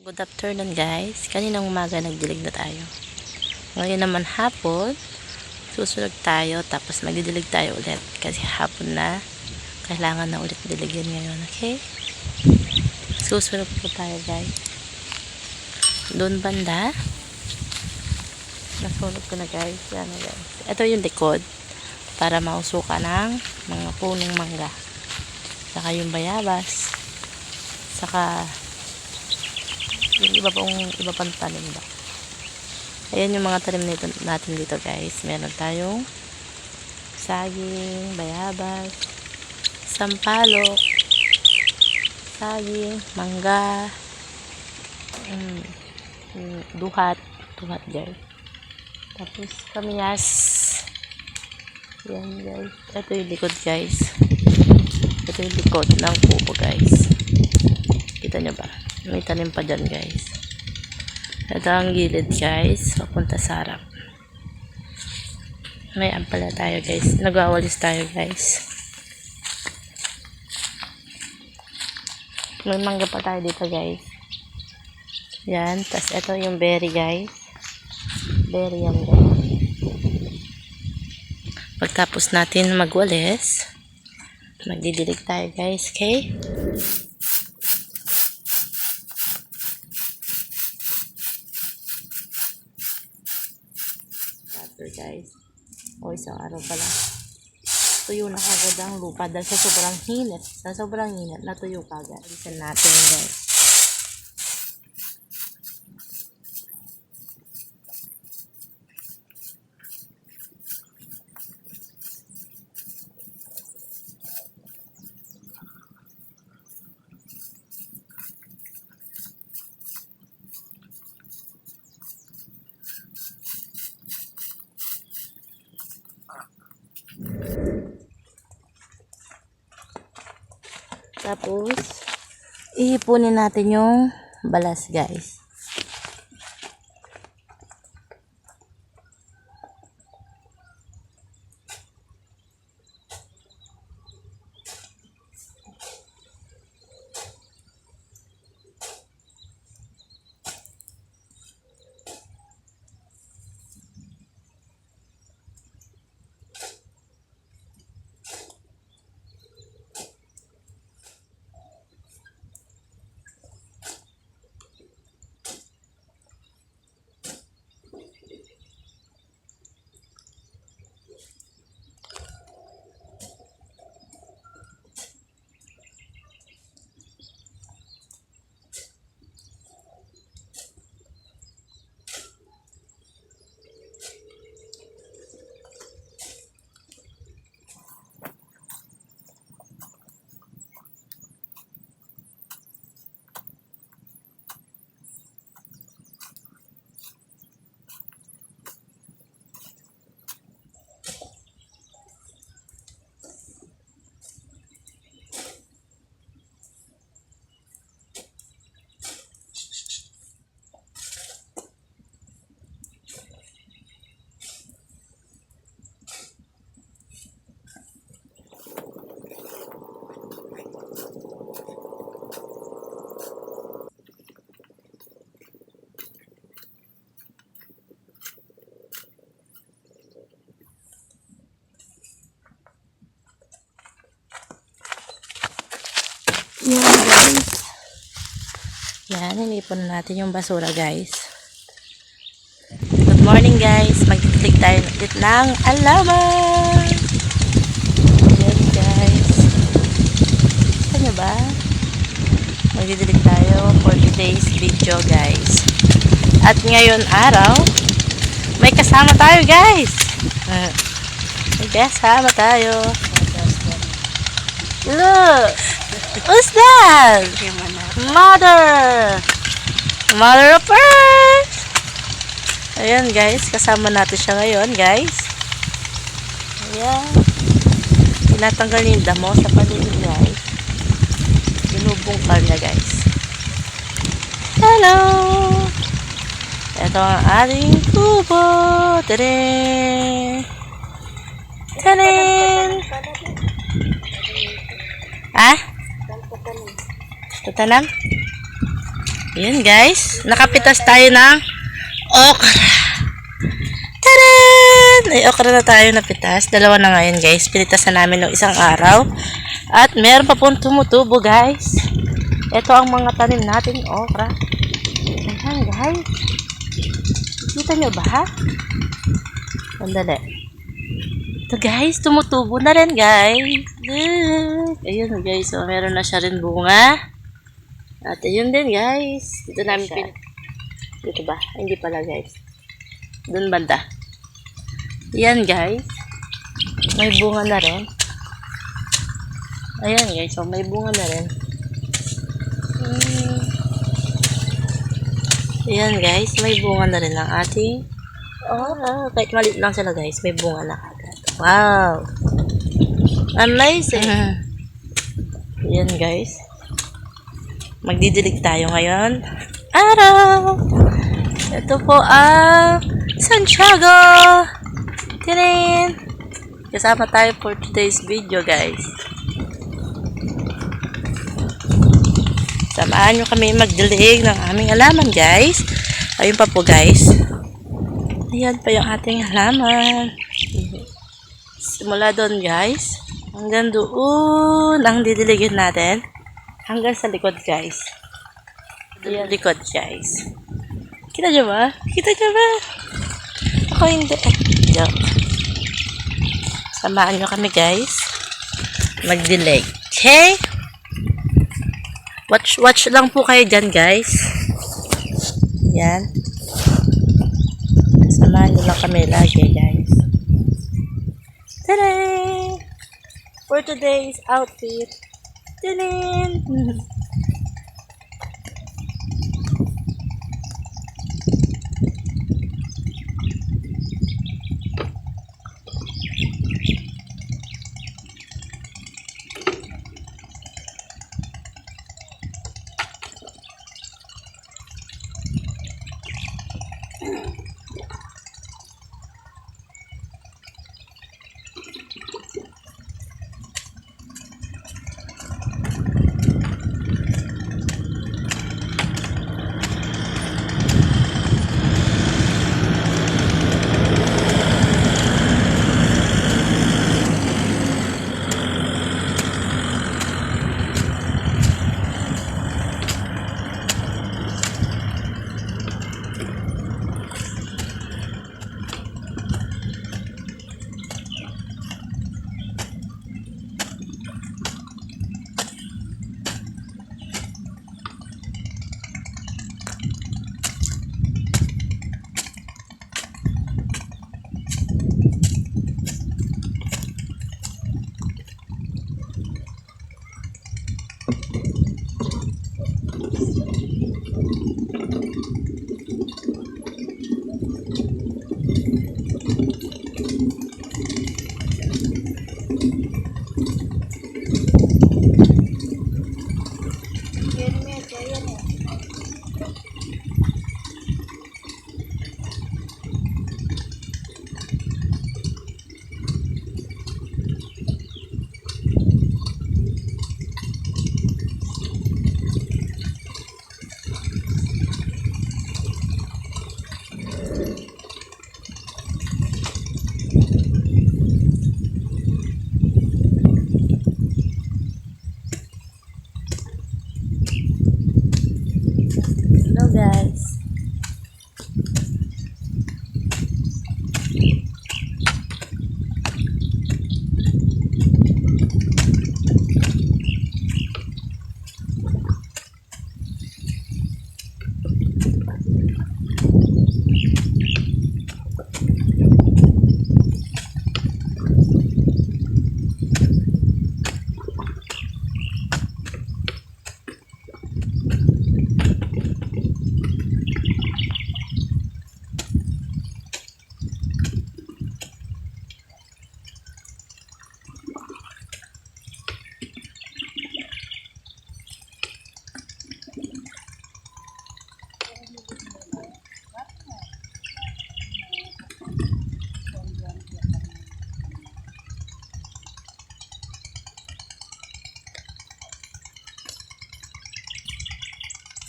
Good afternoon guys. Kaninang umaga nagdilig na tayo. Ngayon naman hapon, susunod tayo tapos magdidilig tayo ulit. Kasi hapon na, kailangan na ulit diligin ngayon. Okay? Susunod po tayo guys. Doon banda. Nasunod ko na guys. Yan na guys. Ito yung likod para mausuka ng mga punong mangga. Saka yung bayabas. Saka yung iba pang tanim ba. Ayan yung mga tanim natin dito guys. Meron tayong saging, bayabas, sampalok, saging, mangga, duhat guys. Tapos kamyas. Yan guys. Ito yung likod guys. Ito yung likod ng kubo guys. Kita nyo ba? May tanim pa dyan guys. Ito ang gilid guys. Papunta sa harap. May ampala tayo guys. Nagwawalis tayo guys. May mangga pa tayo dito guys. Yan. Tapos ito yung berry guys. Berry yan guys. Pagtapos natin magwalis, magdidilig tayo guys. Okay? Guys. O isang araw pala. Tuyo na kagad ang lupa dahil sa sobrang hinit. Sa sobrang hinit, natuyo kagad. Alisan natin guys. Tapos, ihipunin natin yung balas guys. Yan guys. Yan, inipon natin yung basura guys. Good morning guys. Magtitig tayo ulit ng alaman. Yan guys. Ano ba? Magdidilig tayo for today's video guys. At ngayon araw, may kasama tayo guys. May kasama tayo. Look! Who's that? Mother of Earth. Ayan guys, kasama natin siya ngayon guys. Ayan. Tinatanggal niya yung damo sa paligid guys. Binubungkal niya guys. Hello! Ito ang ating kubo. Tadin! Tadin! Ah? Tatanam? Ayan guys, nakapitas tayo ng okra. Taran! Ay, okra na tayo napitas. Dalawa na ngayon guys. Pinitas na namin ng isang araw. At meron pa pong tumutubo guys. Ito ang mga tanim natin okra. Ayan guys. Kita nyo ba ha? Sandali. Ito guys, tumutubo na rin guys. Ayun guys, so meron na siya rin bunga. At ayun din guys. Dito namin dito ba? Hindi pala guys. Doon banda. Yan guys. May bunga na rin. Ayan guys. So may bunga na rin. Ayan guys. May bunga na rin ang ating. Kahit maliit lang sila guys. May bunga na agad. Wow. Amazing. Ayan guys. Magdidilig tayo ngayon. Araw! Ito po ang Santiago! Tinin! Kasama tayo for today's video guys. Samahan nyo kami magdilig ng aming halaman guys. Ayun pa po guys. Ayan pa yung ating halaman. Simula doon guys. Hanggang doon ang didiligin natin. Hanggang sa likod guys. Ayan, likod guys. Kita nyo ba? Kita nyo ba? Ako hindi. Joke. Samahan nyo kami guys. Magdilig. Okay? Watch lang po kayo dyan guys. Yan. Samahan nyo lang kami lagi guys. Tada! For today's outfit. Tinin!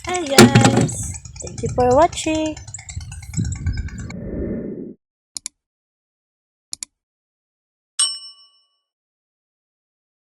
Hi guys! Thank you for watching.